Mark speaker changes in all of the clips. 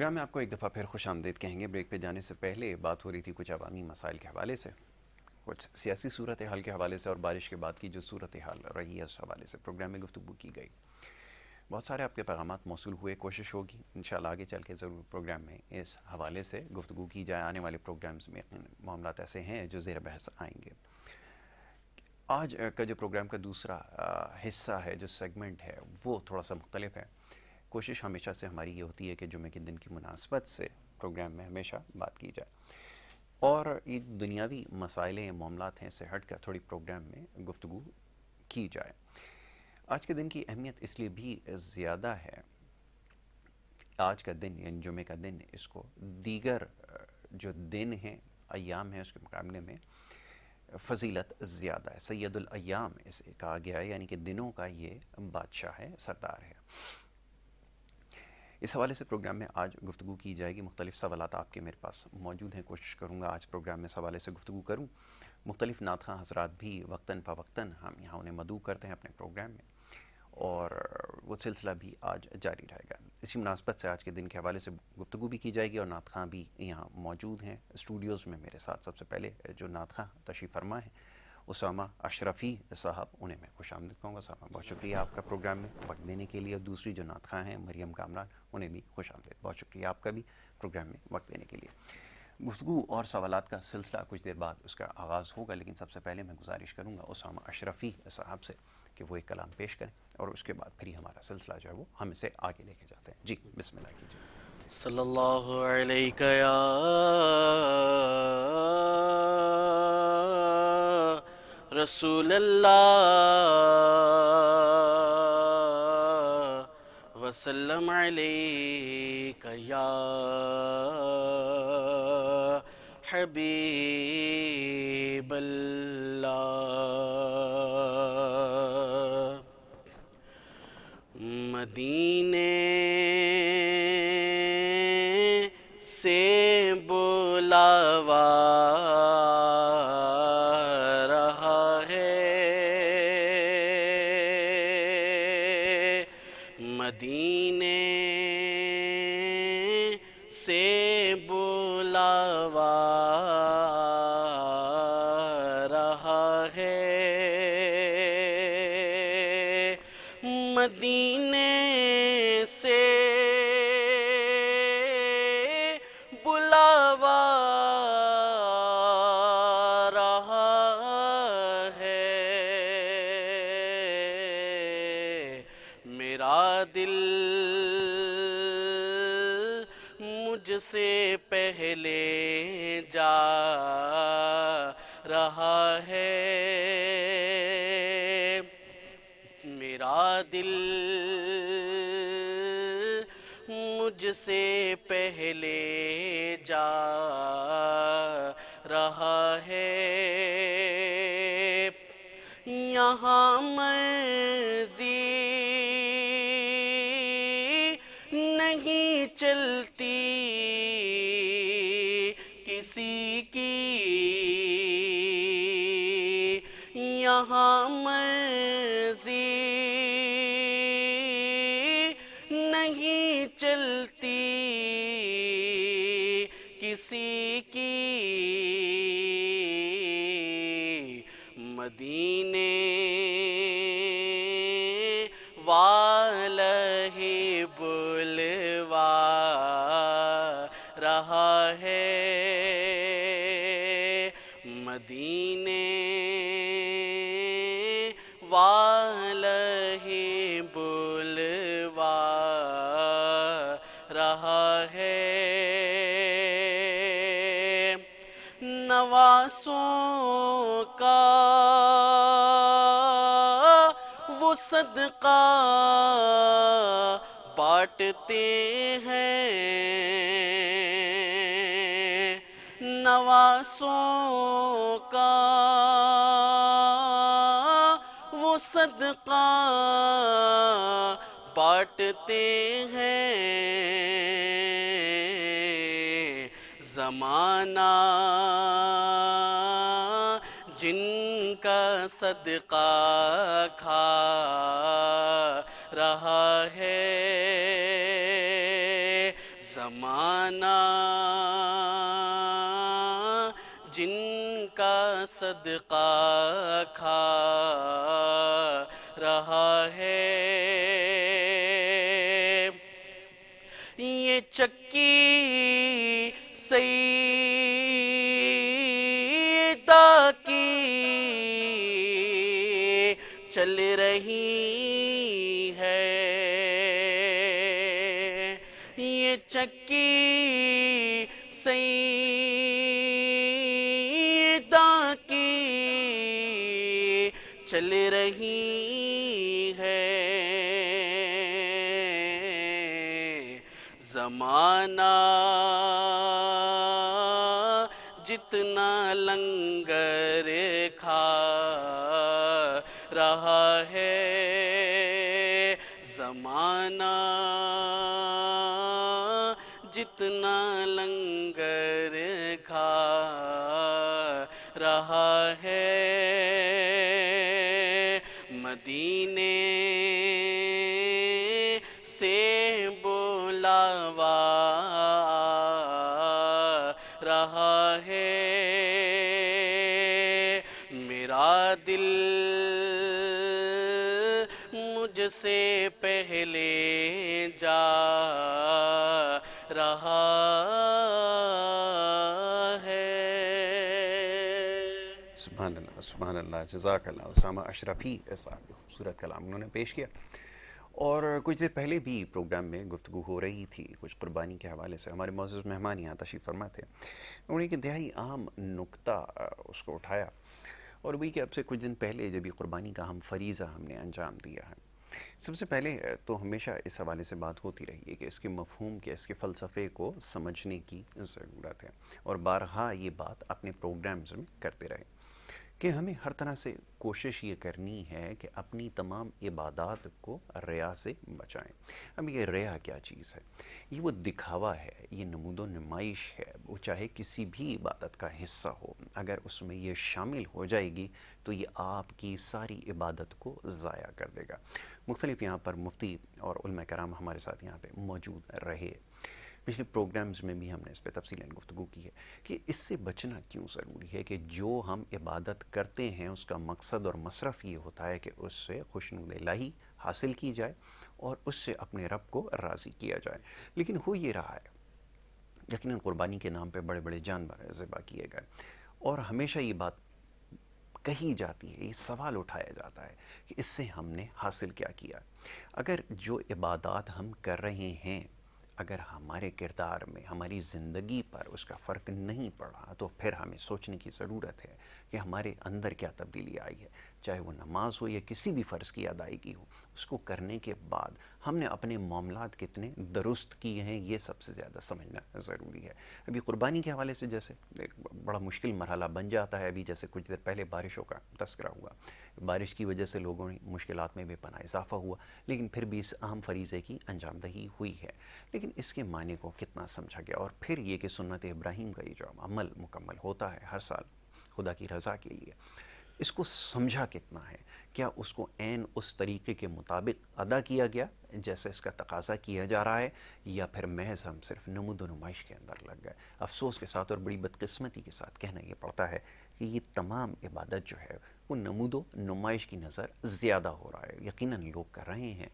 Speaker 1: Programme میں آپ کو ایک دفعہ پھر خوش آمدید کہیں گے۔ بریک پہ جانے سے پہلے بات ہو رہی تھی کچھ عوامی مسائل کے حوالے سے، کچھ سیاسی صورتحال کے حوالے سے، اور بارش کے بعد کی جو صورتحال رہی ہے اس حوالے سے پروگرام میں گفتگو کی گئی۔ بہت سارے آپ کے پیغامات موصول ہوئے، کوشش ہوگی انشاءاللہ آگے چل کے ضرور پروگرام میں اس حوالے سے گفتگو کی جائے۔ آنے والے پروگرامز میں معاملات ایسے ہیں جو زیر بحث آئیں گے۔ آج کا جو پروگرام کا دوسرا حصہ ہے، جو سیگمنٹ ہے، وہ تھوڑا سا مختلف ہے۔ کوشش ہمیشہ سے ہماری یہ ہوتی ہے کہ جمعہ کے دن کی مناسبت سے پروگرام میں ہمیشہ بات کی جائے، اور یہ دنیاوی مسائل معاملات ہیں سے ہٹ کر تھوڑی پروگرام میں گفتگو کی جائے۔ آج کے دن کی اہمیت اس لیے بھی زیادہ ہے، آج کا دن یعنی جمعہ کا دن اس کو دیگر جو دن ہیں، ایام ہیں، اس کے مقابلے میں فضیلت زیادہ ہے۔ سید الایام اسے کہا گیا ہے، یعنی کہ دنوں کا یہ بادشاہ ہے، سردار ہے۔ اس حوالے سے پروگرام میں آج گفتگو کی جائے گی۔ مختلف سوالات آپ کے میرے پاس موجود ہیں، کوشش کروں گا آج پروگرام میں اس حوالے سے گفتگو کروں۔ مختلف نعت خواں حضرات بھی وقتاً فوقتاً ہم یہاں انہیں مدعو کرتے ہیں اپنے پروگرام میں، اور وہ سلسلہ بھی آج جاری رہے گا۔ اسی مناسبت سے آج کے دن کے حوالے سے گفتگو بھی کی جائے گی، اور نعت خواں بھی یہاں موجود ہیں اسٹوڈیوز میں میرے ساتھ۔ سب سے پہلے جو نعت خواں تشریف فرما ہیں اسامہ اشرفی صاحب، انہیں میں خوش آمدید کہوں گا۔ اسامہ، بہت شکریہ آپ کا پروگرام میں وقت دینے کے لیے۔ اور دوسری جو نعت خواں ہیں مریم کامران، انہیں بھی خوش آمدید، بہت شکریہ آپ کا بھی پروگرام میں وقت دینے کے لیے۔ گفتگو اور سوالات کا سلسلہ کچھ دیر بعد اس کا آغاز ہوگا، لیکن سب سے پہلے میں گزارش کروں گا اسامہ اشرفی صاحب سے کہ وہ ایک کلام پیش کریں، اور اس کے بعد پھر ہی ہمارا سلسلہ جو ہے وہ ہم اسے آگے لے کے جاتے ہیں۔ جی بسم اللہ کیجیے۔
Speaker 2: صلی اللہ علیہ یا رسول اللہ وسلم علیک یا حبیب اللہ۔ مدینے سے بلاوا رہا ہے، مدینے سے بلاوا رہا ہے، مدینے سے بلاوا رہا ہے، میرا دل مجھ سے پہلے جا رہا ہے، میرا دل مجھ سے پہلے جا رہا ہے، یہاں مرضی نہیں چلتی کسی کی، یہاں مرضی نہیں چلتی کسی کی، مدینے والا ہی بلوا رہا ہے، مدینے والا ہی بلوا رہا ہے، نواسوں کا وہ صدقہ بانٹتے ہیں، نواسوں کا وہ صدقہ بانٹتے ہیں، زمانہ جن کا صدقہ کھا رہا ہے، زمانہ جن کا صدقہ کھا رہا ہے، یہ چکی سیدہ کی چل رہی ہے، یہ چکی سیدہ کی چل رہی ہے۔ زمانہ جتنا لنگر کھا رہا ہے، زمانہ جتنا لنگر کھا رہا ہے، مدینے سے بلاوا رہا ہے، میرا دل مجھ سے پہلے جا رہا ہے۔
Speaker 1: سبحان اللہ، سبحان اللہ، جزاک اللہ اسامہ اشرفی صاحب، خوبصورت کلام انہوں نے پیش کیا۔ اور کچھ دیر پہلے بھی پروگرام میں گفتگو ہو رہی تھی کچھ قربانی کے حوالے سے، ہمارے معزز مہمان یہاں تشریف فرما تھے، انہوں نے ایک انتہائی عام نکتہ اس کو اٹھایا، اور وہی کہ اب سے کچھ دن پہلے جب یہ قربانی کا فریضہ ہم نے انجام دیا ہے، سب سے پہلے تو ہمیشہ اس حوالے سے بات ہوتی رہی ہے کہ اس کے مفہوم کے، اس کے فلسفے کو سمجھنے کی ضرورت ہے، اور بارہا یہ بات اپنے پروگرامز میں کرتے رہے کہ ہمیں ہر طرح سے کوشش یہ کرنی ہے کہ اپنی تمام عبادات کو ریا سے بچائیں۔ اب یہ ریا کیا چیز ہے؟ یہ وہ دکھاوا ہے، یہ نمود و نمائش ہے، وہ چاہے کسی بھی عبادت کا حصہ ہو، اگر اس میں یہ شامل ہو جائے گی تو یہ آپ کی ساری عبادت کو ضائع کر دے گا۔ مختلف یہاں پر مفتی اور علماء کرام ہمارے ساتھ یہاں پہ موجود رہے، پچھلے پروگرامز میں بھی ہم نے اس پہ تفصیلاً گفتگو کی ہے کہ اس سے بچنا کیوں ضروری ہے، کہ جو ہم عبادت کرتے ہیں اس کا مقصد اور مصرف یہ ہوتا ہے کہ اس سے خوشنود الہی حاصل کی جائے اور اس سے اپنے رب کو راضی کیا جائے، لیکن ہو یہ رہا ہے یقیناً قربانی کے نام پہ بڑے بڑے جانور ذبح کیے گئے، اور ہمیشہ یہ بات کہی جاتی ہے، یہ سوال اٹھایا جاتا ہے کہ اس سے ہم نے حاصل کیا کیا۔ اگر جو عبادات ہم کر رہے ہیں اگر ہمارے کردار میں، ہماری زندگی پر اس کا فرق نہیں پڑا تو پھر ہمیں سوچنے کی ضرورت ہے کہ ہمارے اندر کیا تبدیلی آئی ہے، چاہے وہ نماز ہو یا کسی بھی فرض کی ادائیگی ہو، اس کو کرنے کے بعد ہم نے اپنے معاملات کتنے درست کیے ہیں یہ سب سے زیادہ سمجھنا ضروری ہے۔ ابھی قربانی کے حوالے سے جیسے ایک بڑا مشکل مرحلہ بن جاتا ہے، ابھی جیسے کچھ دیر پہلے بارشوں کا تذکرہ ہوا، بارش کی وجہ سے لوگوں نے مشکلات میں بے پناہ اضافہ ہوا، لیکن پھر بھی اس اہم فریضے کی انجام دہی ہوئی ہے، لیکن اس کے معنی کو کتنا سمجھا گیا، اور پھر یہ کہ سنت ابراہیم کا یہ جو عمل مکمل ہوتا ہے ہر سال خدا کی رضا کے لیے، اس کو سمجھا کتنا ہے، کیا اس کو عین اس طریقے کے مطابق ادا کیا گیا جیسے اس کا تقاضا کیا جا رہا ہے، یا پھر محض ہم صرف نمود و نمائش کے اندر لگ گئے۔ افسوس کے ساتھ اور بڑی بدقسمتی کے ساتھ کہنا یہ پڑتا ہے کہ یہ تمام عبادت جو ہے وہ نمود و نمائش کی نظر زیادہ ہو رہا ہے، یقیناً لوگ کر رہے ہیں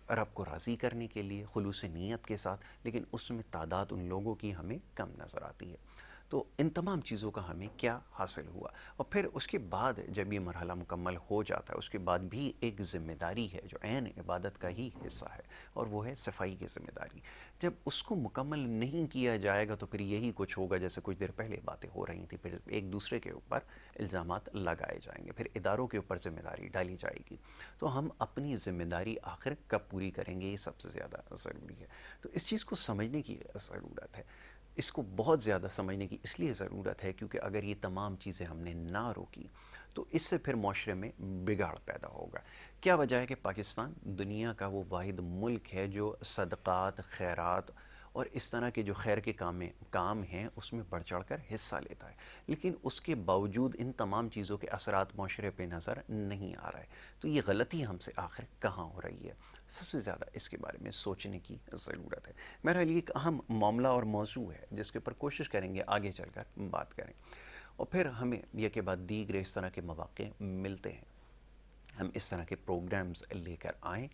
Speaker 1: رب کو راضی کرنے کے لیے خلوص نیت کے ساتھ، لیکن اس میں تعداد ان لوگوں کی ہمیں کم نظر آتی ہے۔ تو ان تمام چیزوں کا ہمیں کیا حاصل ہوا، اور پھر اس کے بعد جب یہ مرحلہ مکمل ہو جاتا ہے اس کے بعد بھی ایک ذمہ داری ہے جو عین عبادت کا ہی حصہ ہے، اور وہ ہے صفائی کی ذمہ داری۔ جب اس کو مکمل نہیں کیا جائے گا تو پھر یہی کچھ ہوگا جیسے کچھ دیر پہلے باتیں ہو رہی تھیں، پھر ایک دوسرے کے اوپر الزامات لگائے جائیں گے، پھر اداروں کے اوپر ذمہ داری ڈالی جائے گی، تو ہم اپنی ذمہ داری آخر کب پوری کریں گے یہ سب سے زیادہ ضروری ہے۔ تو اس چیز کو سمجھنے کی ضرورت ہے، اس کو بہت زیادہ سمجھنے کی اس لیے ضرورت ہے کیونکہ اگر یہ تمام چیزیں ہم نے نہ روکی تو اس سے پھر معاشرے میں بگاڑ پیدا ہوگا۔ کیا وجہ ہے کہ پاکستان دنیا کا وہ واحد ملک ہے جو صدقات، خیرات اور اس طرح کے جو خیر کے کام ہیں اس میں بڑھ چڑھ کر حصہ لیتا ہے، لیکن اس کے باوجود ان تمام چیزوں کے اثرات معاشرے پہ نظر نہیں آ رہا ہے. تو یہ غلطی ہم سے آخر کہاں ہو رہی ہے؟ سب سے زیادہ اس کے بارے میں سوچنے کی ضرورت ہے. میرا لیے ایک اہم معاملہ اور موضوع ہے جس کے اوپر کوشش کریں گے آگے چل کر بات کریں، اور پھر ہمیں یہ کے بعد دیگر اس طرح کے مواقع ملتے ہیں ہم اس طرح کے پروگرامز لے کر آئیں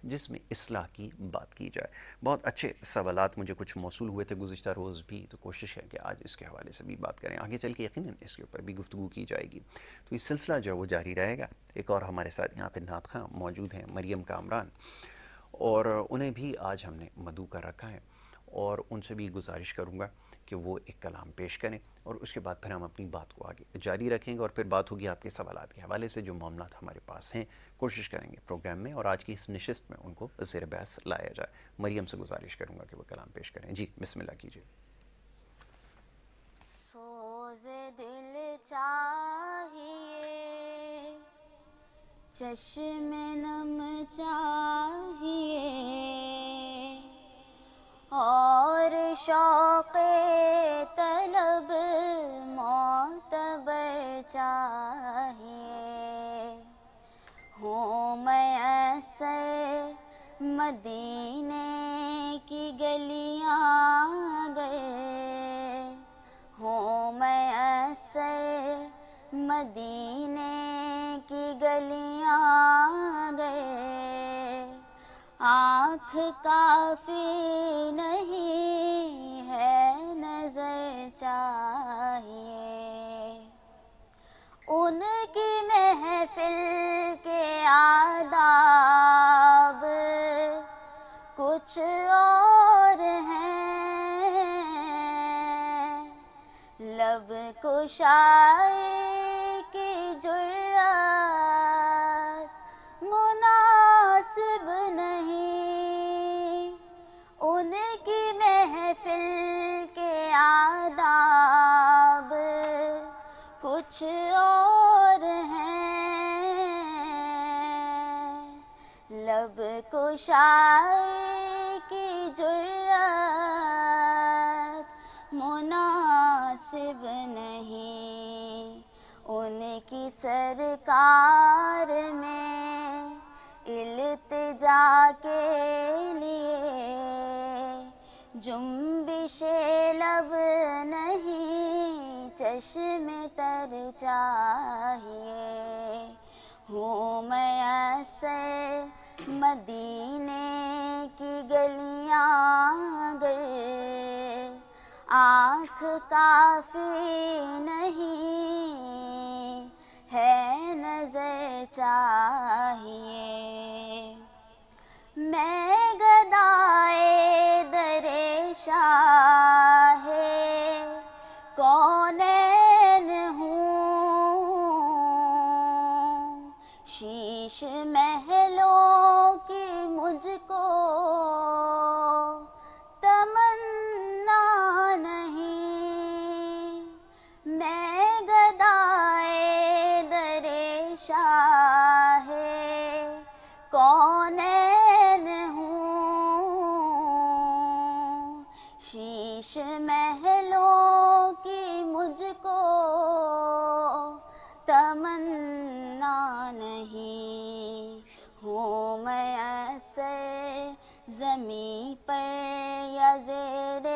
Speaker 1: جس میں اصلاح کی بات کی جائے. بہت اچھے سوالات مجھے کچھ موصول ہوئے تھے گزشتہ روز بھی، تو کوشش ہے کہ آج اس کے حوالے سے بھی بات کریں. آگے چل کے یقیناً اس کے اوپر بھی گفتگو کی جائے گی. تو یہ سلسلہ جو ہے وہ جاری رہے گا. ایک اور ہمارے ساتھ یہاں پہ نعت خواں موجود ہیں، مریم کامران، اور انہیں بھی آج ہم نے مدعو کر رکھا ہے، اور ان سے بھی گزارش کروں گا کہ وہ ایک کلام پیش کریں، اور اس کے بعد پھر ہم اپنی بات کو آگے جاری رکھیں گے، اور پھر بات ہوگی آپ کے سوالات کے حوالے سے جو معاملات ہمارے پاس ہیں. کوشش کریں گے پروگرام میں اور آج کی اس نشست میں ان کو زیر بحث لایا جائے. مریم سے گزارش کروں گا کہ وہ کلام پیش کریں. جی بسم اللہ کیجیے.
Speaker 3: سوز دل چاہیے، چشم نم چاہیے، اور شوق طلب معتبر چاہیے. ہوں میسر مدینے کی گلیاں اگر، ہوں میسر مدینے کی گلیاں اگر، آنکھ کافی نہیں ہے نظر چاہیے. ان کی محفل کے آداب کچھ اور ہیں، لب کشائی کی جرات مناسب نہیں. ان کی محفل کے آداب کچھ اور ہیں، لب کشائی کی جرات مناسب نہیں. ان کی سرکار میں التجا کے لیے جنبش لب نہیں، چشم تر چاہیے. ہوں میسر مدینے کی گلیاں اگر، آنکھ کافی نہیں ہے نظر چاہیے. میں گدائے در شاہ کونین ہوں، شیش محلوں کی مجھ کو تمنا نہیں. میں گدائے در شاہ کونین ہوں، شیش محلوں کی مجھ کو تمنا نہیں. ہوں میسر زمیں پر یا زیر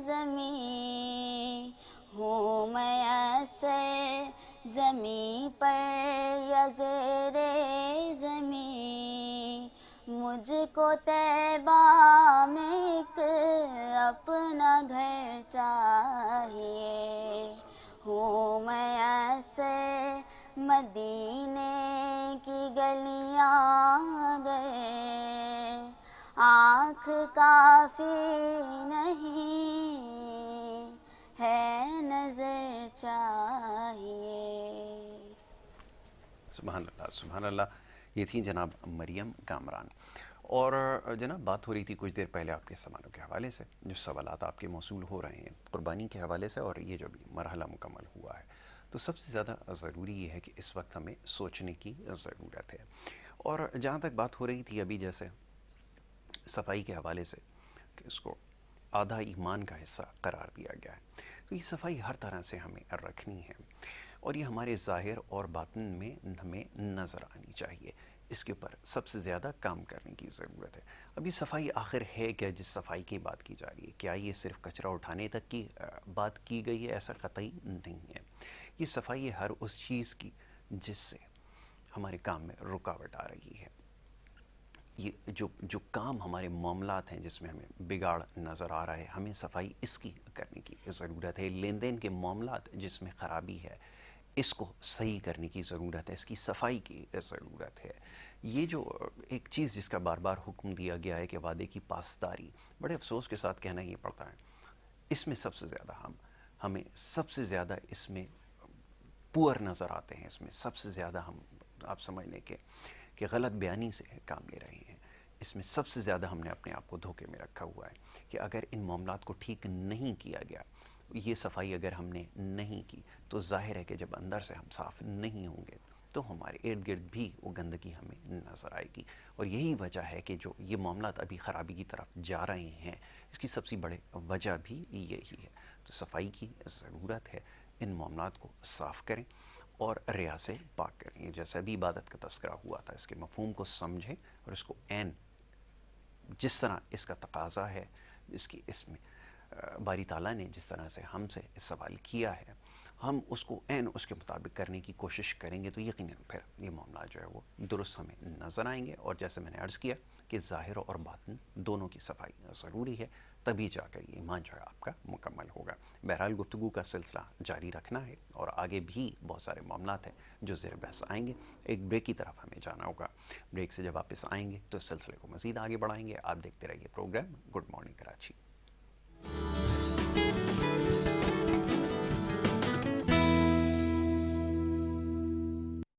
Speaker 3: زمیں، ہوں میسر زمیں پر یا زیر زمیں، مجھ کو طیبہ میں ایک اپنا گھر چاہیے. ہوں میسر مدینے کی گلیاں اگر، آنکھ کافی نہیں ہے نظر چاہیے.
Speaker 1: سبحان اللہ سبحان اللہ. یہ تھی جناب مریم کامران، اور جناب بات ہو رہی تھی کچھ دیر پہلے آپ کے سوالوں کے حوالے سے، جو سوالات آپ کے موصول ہو رہے ہیں قربانی کے حوالے سے، اور یہ جو بھی مرحلہ مکمل ہوا ہے. تو سب سے زیادہ ضروری یہ ہے کہ اس وقت ہمیں سوچنے کی ضرورت ہے. اور جہاں تک بات ہو رہی تھی ابھی جیسے صفائی کے حوالے سے کہ اس کو آدھا ایمان کا حصہ قرار دیا گیا ہے. تو یہ صفائی ہر طرح سے ہمیں رکھنی ہے اور یہ ہمارے ظاہر اور باطن میں ہمیں نظر آنی چاہیے. اس کے اوپر سب سے زیادہ کام کرنے کی ضرورت ہے. ابھی صفائی آخر ہے کیا جس صفائی کی بات کی جا رہی ہے؟ کیا یہ صرف کچرا اٹھانے تک کی بات کی گئی ہے؟ ایسا قطعی نہیں ہے. یہ صفائی ہے ہر اس چیز کی جس سے ہمارے کام میں رکاوٹ آ رہی ہے. یہ جو کام ہمارے معاملات ہیں جس میں ہمیں بگاڑ نظر آ رہا ہے، ہمیں صفائی اس کی کرنے کی ضرورت ہے. لین دین کے معاملات جس میں خرابی ہے، اس کو صحیح کرنے کی ضرورت ہے، اس کی صفائی کی ضرورت ہے. یہ جو ایک چیز جس کا بار بار حکم دیا گیا ہے کہ وعدے کی پاسداری، بڑے افسوس کے ساتھ کہنا یہ پڑتا ہے، اس میں سب سے زیادہ ہمیں سب سے زیادہ اس میں پور نظر آتے ہیں. اس میں سب سے زیادہ ہم آپ سمجھ لیں کہ غلط بیانی سے کام لے رہے ہیں. اس میں سب سے زیادہ ہم نے اپنے آپ کو دھوکے میں رکھا ہوا ہے کہ اگر ان معاملات کو ٹھیک نہیں کیا گیا، یہ صفائی اگر ہم نے نہیں کی، تو ظاہر ہے کہ جب اندر سے ہم صاف نہیں ہوں گے تو ہمارے ارد گرد بھی وہ گندگی ہمیں نظر آئے گی. اور یہی وجہ ہے کہ جو یہ معاملات ابھی خرابی کی طرف جا رہے ہیں، اس کی سب سے بڑی وجہ بھی یہی ہے. تو صفائی کی ضرورت ہے. ان معاملات کو صاف کریں اور ریا سے پاک کریں. جیسے ابھی عبادت کا تذکرہ ہوا تھا، اس کے مفہوم کو سمجھیں اور اس کو عین جس طرح اس کا تقاضا ہے، اس میں باری تعالیٰ نے جس طرح سے ہم سے سوال کیا ہے، ہم اس کو عین اس کے مطابق کرنے کی کوشش کریں گے تو یقیناً پھر یہ معاملات جو ہے وہ درست ہمیں نظر آئیں گے. اور جیسے میں نے عرض کیا کہ ظاہر اور باطن دونوں کی صفائی ضروری ہے، تبھی جا کر یہ ایمان جو ہے آپ کا مکمل ہوگا. بہرحال گفتگو کا سلسلہ جاری رکھنا ہے اور آگے بھی بہت سارے معاملات ہیں جو زیر بحث آئیں گے. ایک بریک کی طرف ہمیں جانا ہوگا. بریک سے جب واپس آئیں گے تو اس سلسلے کو مزید آگے بڑھائیں گے. آپ دیکھتے رہیے پروگرام گڈ مارننگ کراچی.